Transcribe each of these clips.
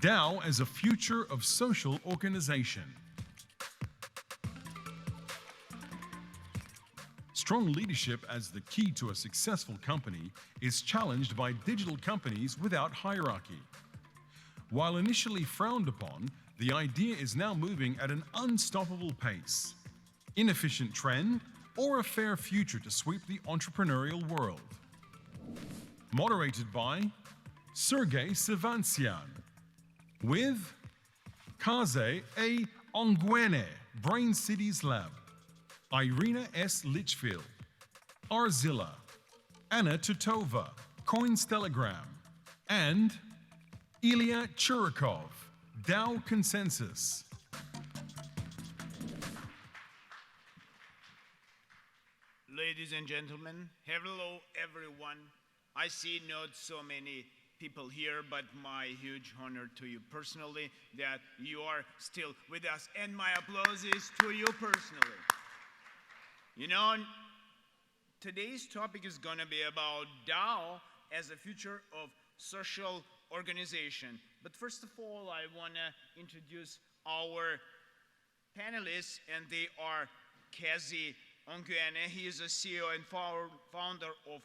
DAO as a future of social organization. Strong leadership as the key to a successful company is challenged by digital companies without hierarchy. While initially frowned upon, the idea is now moving at an unstoppable pace. Inefficient trend or a fair future to sweep the entrepreneurial world? Moderated by Sergey Sivansian with Kaze A. Ongwene, Brain Cities Lab, Irina S. Litchfield, Arzilla, Anna Titova, Coinstelegram, and Ilya Churikov, DAO Consensus. Ladies and gentlemen, hello everyone. I see not so many people here, but my huge honor to you personally that you are still with us, and my applause is to you personally. You know, today's topic is going to be about DAO as a future of social organization. But first of all, I want to introduce our panelists, and they are Kazi Ongwene. He is a CEO and founder of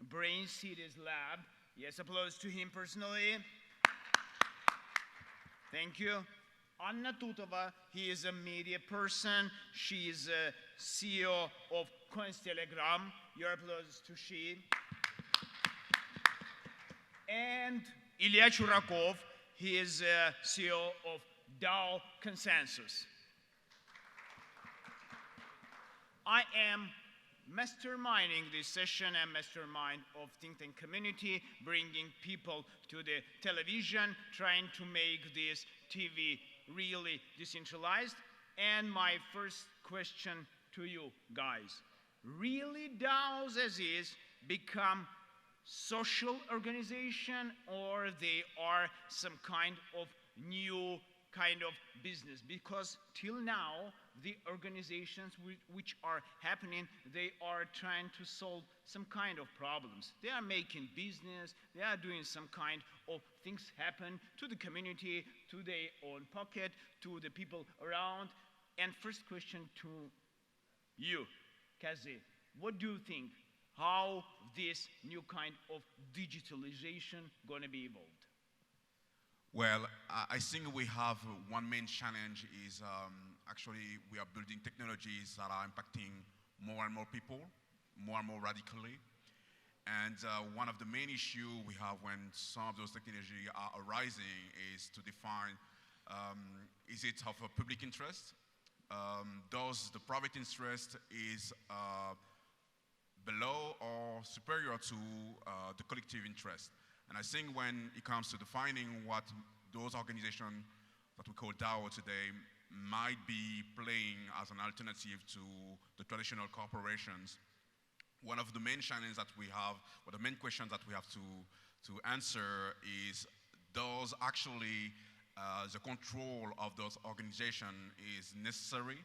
Brain Cities Lab. Yes, applause to him personally. Thank you. Anna Tutova, he is a media person. She is a CEO of Coinstelegram. Your applause to she. And Ilya Churakov, he is a CEO of DAO Consensus. I am masterminding this session and mastermind of think tank community, bringing people to the television, trying to make this TV really decentralized. And my first question to you guys, really DAOs as is become social organization, or they are some kind of new kind of business? Because till now, the organizations which are happening, they are trying to solve some kind of problems. They are making business, they are doing some kind of things happen to the community, to their own pocket, to the people around. And first question to you, Kazi, what do you think? How this new kind of digitalization going to be evolved? Well, I think we have one main challenge is actually we are building technologies that are impacting more and more people, more and more radically. And one of the main issues we have when some of those technologies are arising is to define, is it of a public interest? Does the private interest is below or superior to the collective interest? And I think when it comes to defining what those organizations that we call DAO today might be playing as an alternative to the traditional corporations, one of the main challenges that we have, or the main questions that we have to answer is, does actually the control of those organizations is necessary,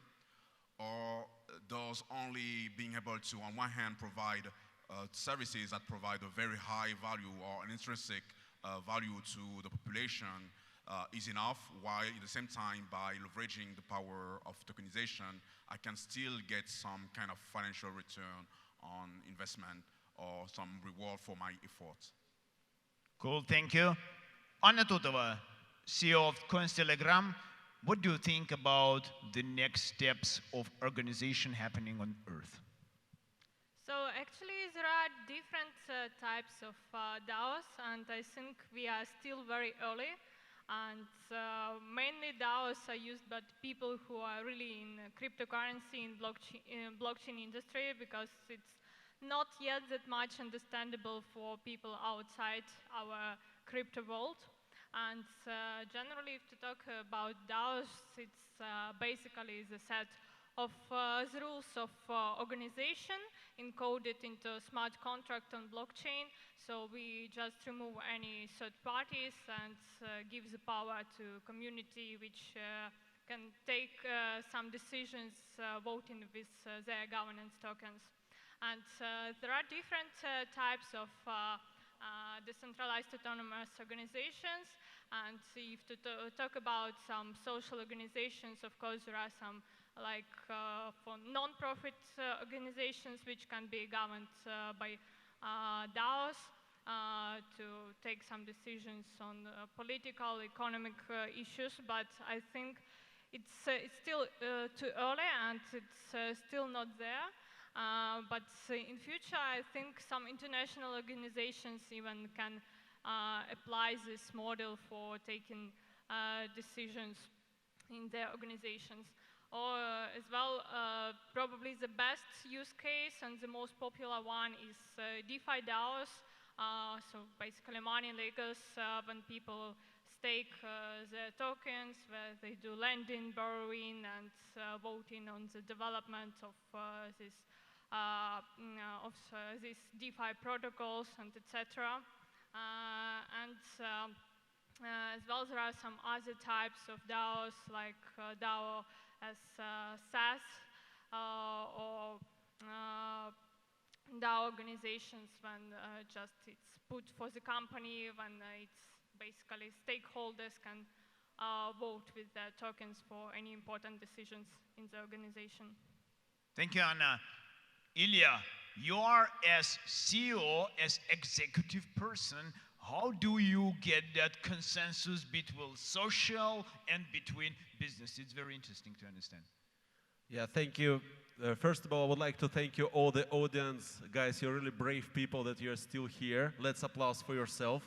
or does only being able to, on one hand, provide services that provide a very high value or an intrinsic value to the population is enough, while at the same time, by leveraging the power of tokenization, I can still get some kind of financial return on investment or some reward for my effort. Cool, thank you. Anna Tutova, CEO of Coinstelegram, what do you think about the next steps of organization happening on Earth? So actually there are different types of DAOs, and I think we are still very early. And mainly DAOs are used by people who are really in cryptocurrency, in blockchain industry, because it's not yet that much understandable for people outside our crypto world. And generally, if to talk about DAOs, it's basically the set of the rules of organization encoded into smart contract on blockchain. So we just remove any third parties and give the power to community, which can take some decisions voting with their governance tokens. And there are different types of decentralized autonomous organizations. And if to talk about some social organizations, of course, there are some like for non-profit organizations which can be governed by DAOs to take some decisions on political, economic issues. But I think it's still too early and it's still not there. But in future, I think some international organizations even can apply this model for taking decisions in their organizations. Or as well, probably the best use case and the most popular one is DeFi DAOs. So basically money makers when people stake their tokens, where they do lending, borrowing, and voting on the development of these DeFi protocols and etc. As well, there are some other types of DAOs like DAO as SaaS or DAO organizations when just it's put for the company, when it's basically stakeholders can vote with their tokens for any important decisions in the organization. Thank you, Anna. Ilya, you are as CEO, as executive person, how do you get that consensus between social and between business? It's very interesting to understand. Yeah, thank you. First of all, I would like to thank you, all the audience. Guys, you're really brave people that you're still here. Let's applause for yourself.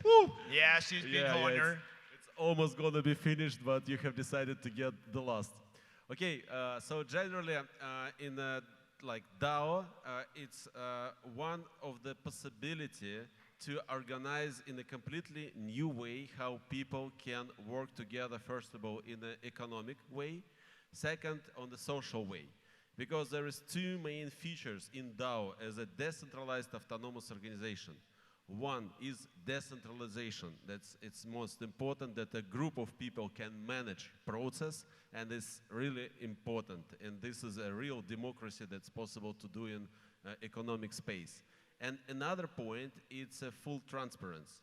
Woo! Yes, it's been an honor. It's almost going to be finished, but you have decided to get the last. Okay, so generally, in like DAO, it's one of the possibility to organize in a completely new way how people can work together, first of all, in an economic way, second, on the social way. Because there is two main features in DAO as a decentralized autonomous organization. One is decentralization. It's most important that a group of people can manage process, and it's really important. And this is a real democracy that's possible to do in economic space. And another point, it's a full transparency.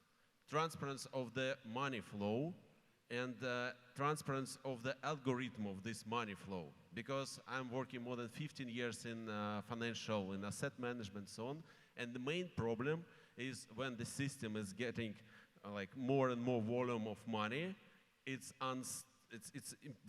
Transparency of the money flow and transparency of the algorithm of this money flow. Because I'm working more than 15 years in financial, in asset management, so on. And the main problem is when the system is getting like more and more volume of money, it's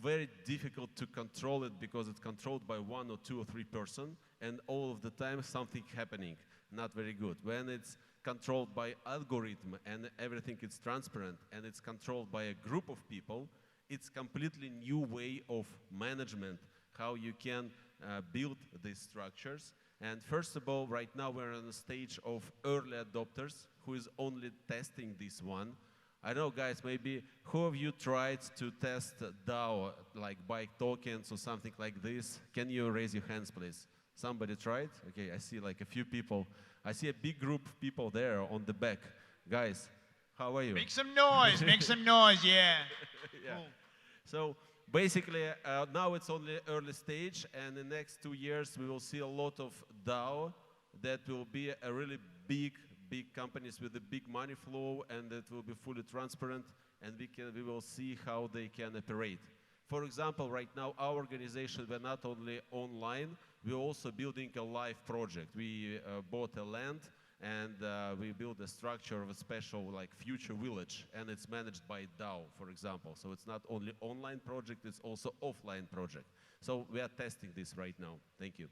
very difficult to control it because it's controlled by 1 or 2 or 3 person, and all of the time something happening, not very good. When it's controlled by algorithm and everything is transparent and it's controlled by a group of people, it's completely new way of management, how you can build these structures. And first of all, right now we're on the stage of early adopters who is only testing this one. I know, guys, maybe who of you tried to test DAO, like bike tokens or something like this? Can you raise your hands, please? Somebody tried? Okay, I see like a few people. I see a big group of people there on the back. Guys, how are you? Make some noise, make some noise, yeah. Yeah. Cool. So basically, now it's only early stage, and in the next 2 years, we will see a lot of DAO that will be a really big companies with a big money flow, and that will be fully transparent, and we will see how they can operate. For example, right now, our organization, we're not only online, we're also building a live project. We bought a land, and we built a structure of a special like future village, and it's managed by DAO, for example. So it's not only online project, it's also offline project. So we are testing this right now. Thank you.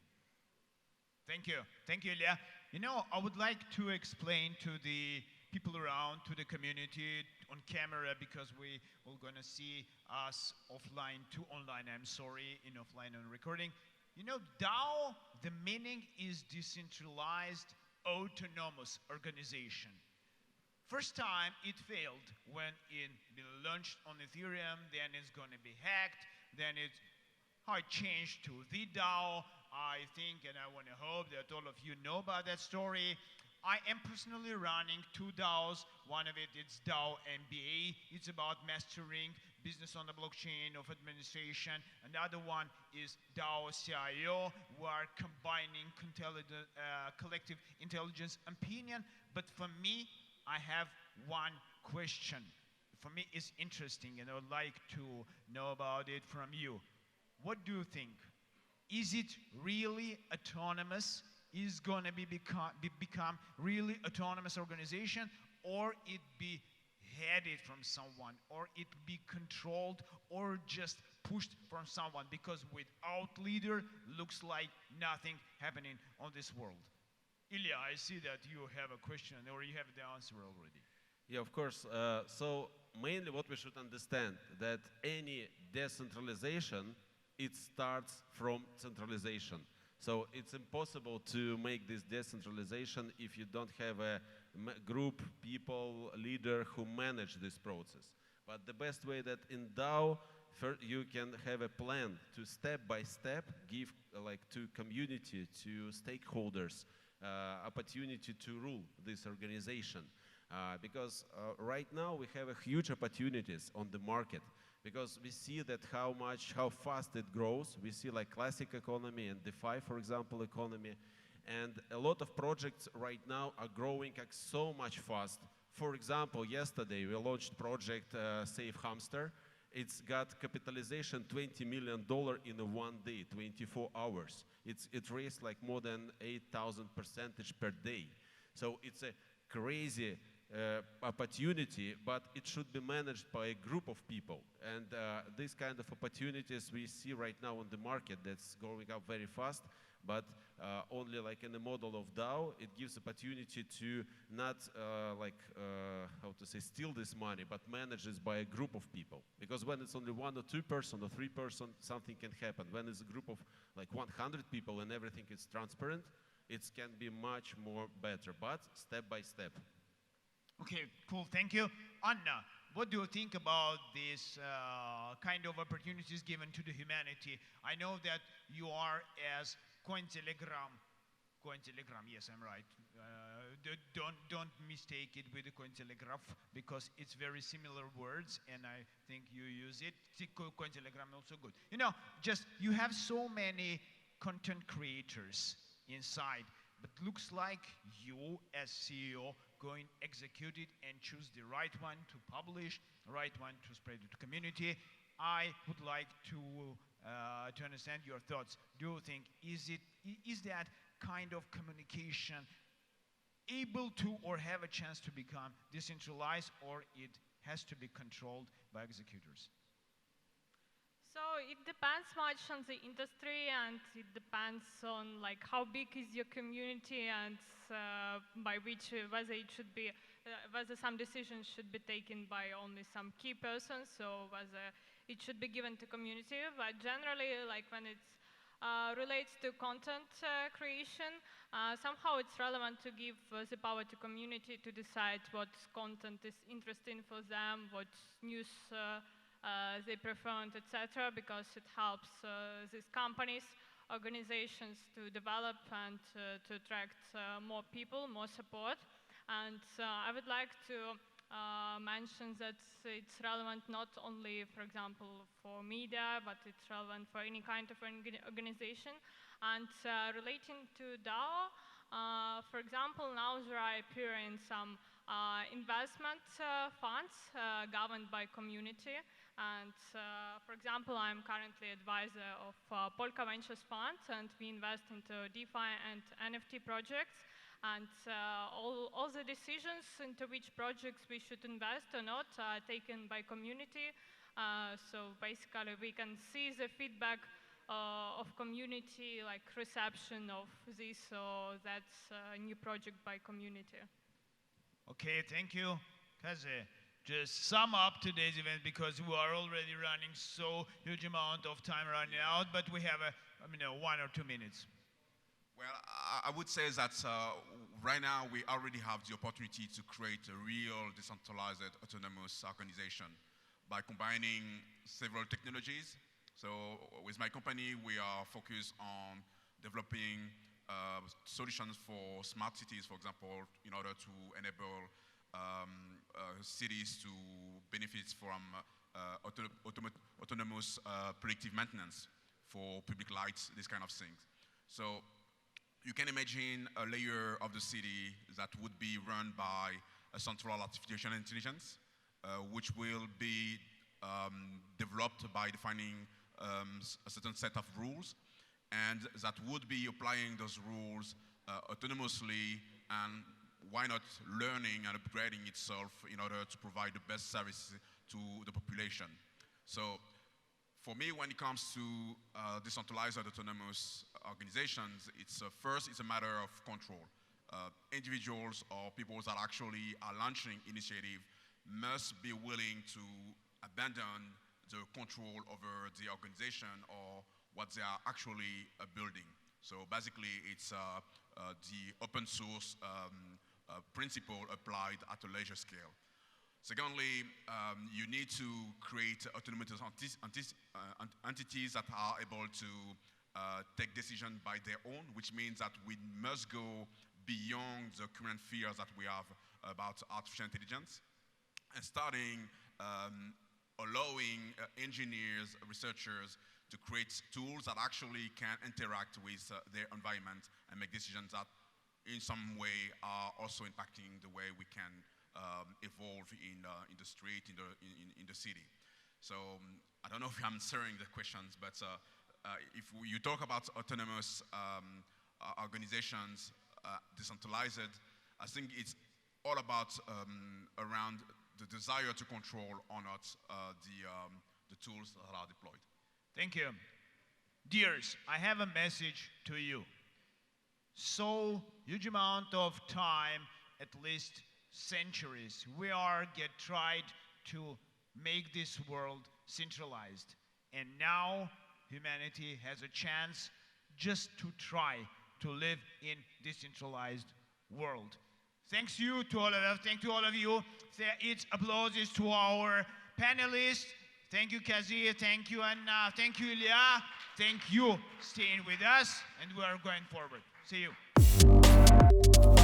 Thank you. Thank you, Ilya. You know, I would like to explain to the people around, to the community on camera, because we're going to see us offline to online, I'm sorry, in offline and recording. You know, DAO, the meaning is decentralized autonomous organization. First time it failed when it launched on Ethereum, then it's going to be hacked, then how it changed to the DAO. I think, and I want to hope that all of you know about that story. I am personally running 2 DAOs. One of it is DAO MBA. It's about mastering business on the blockchain of administration. Another one is DAO CIO. We are combining collective intelligence opinion. But for me, I have one question. For me, it's interesting, and I would like to know about it from you. What do you think? Is it really autonomous? Is going to become really autonomous organization, or it be headed from someone, or it be controlled, or just pushed from someone? Because without leader, looks like nothing happening on this world. Ilya, I see that you have a question, or you have the answer already. Yeah, of course. So mainly what we should understand, that any decentralization, it starts from centralization. So it's impossible to make this decentralization if you don't have a group, people, leader who manage this process. But the best way that in DAO, you can have a plan to step by step give like to community, to stakeholders, opportunity to rule this organization. Because right now we have a huge opportunities on the market, because we see that how fast it grows. We see like classic economy and DeFi, for example, economy. And a lot of projects right now are growing like so much fast. For example, yesterday we launched project Safe Hamster. It's got capitalization $20 million in a 1 day, 24 hours. It raised like more than 8,000% per day. So it's a crazy opportunity, but it should be managed by a group of people. And these kind of opportunities we see right now on the market that's growing up very fast, but only like in the model of DAO, it gives opportunity to not how to say, steal this money, but manage this by a group of people. Because when it's only 1 or 2 person or 3 person, something can happen. When it's a group of like 100 people and everything is transparent, it can be much more better, but step by step. Okay, cool, thank you. Anna, what do you think about this kind of opportunities given to the humanity? I know that you are as Cointelegram, yes, I'm right. Don't mistake it with the Cointelegraph, because it's very similar words, and I think you use it. Cointelegram also good. You know, just you have so many content creators inside, but looks like you as CEO going execute it and choose the right one to publish, right one to spread it to community. I would like to understand your thoughts. Do you think is that kind of communication able to or have a chance to become decentralized, or it has to be controlled by executors? So it depends much on the industry, and it depends on like how big is your community, and by which whether it should be whether some decisions should be taken by only some key persons, or whether it should be given to community. But generally, like when it relates to content creation, somehow it's relevant to give the power to community to decide what content is interesting for them, what news they prefer, etc., because it helps these companies, organizations to develop and to attract more people, more support. And I would like to mention that it's relevant not only, for example, for media, but it's relevant for any kind of organization. And relating to DAO, for example, now there are appearing some investment funds governed by community. And for example, I'm currently advisor of Polka Ventures Fund, and we invest into DeFi and NFT projects. And all the decisions into which projects we should invest or not are taken by community. So basically, we can see the feedback of community, like reception of this or that's a new project by community. Okay, thank you. Kaze, just sum up today's event, because we are already running so huge amount of time running out, but we have 1 or 2 minutes. Well, I would say that right now we already have the opportunity to create a real decentralized autonomous organization by combining several technologies. So with my company, we are focused on developing solutions for smart cities, for example, in order to enable cities to benefit from autonomous predictive maintenance for public lights, these kind of things. So you can imagine a layer of the city that would be run by a central artificial intelligence, which will be developed by defining a certain set of rules, and that would be applying those rules autonomously, and why not learning and upgrading itself in order to provide the best services to the population. So for me, when it comes to decentralized or autonomous organizations, first it's a matter of control. Individuals or people that actually are launching initiative must be willing to abandon the control over the organization or what they are actually building. So basically, it's the open source principle applied at a larger scale. Secondly, you need to create autonomous entities that are able to take decisions by their own, which means that we must go beyond the current fears that we have about artificial intelligence, and starting allowing engineers, researchers to create tools that actually can interact with their environment and make decisions that in some way are also impacting the way we can evolve in the street, in the city. So I don't know if I'm answering the questions, but if you talk about autonomous organizations, decentralized, I think it's all about around the desire to control or not the tools that are deployed. Thank you. Dears, I have a message to you. So huge amount of time, at least centuries, we tried to make this world centralized. And now humanity has a chance just to try to live in decentralized world. Thanks you to all of us. Thank you all of you. It's applauses to our panelists. Thank you, Kazi. Thank you, Anna. Thank you, Ilya. Thank you staying with us, and we are going forward. See you.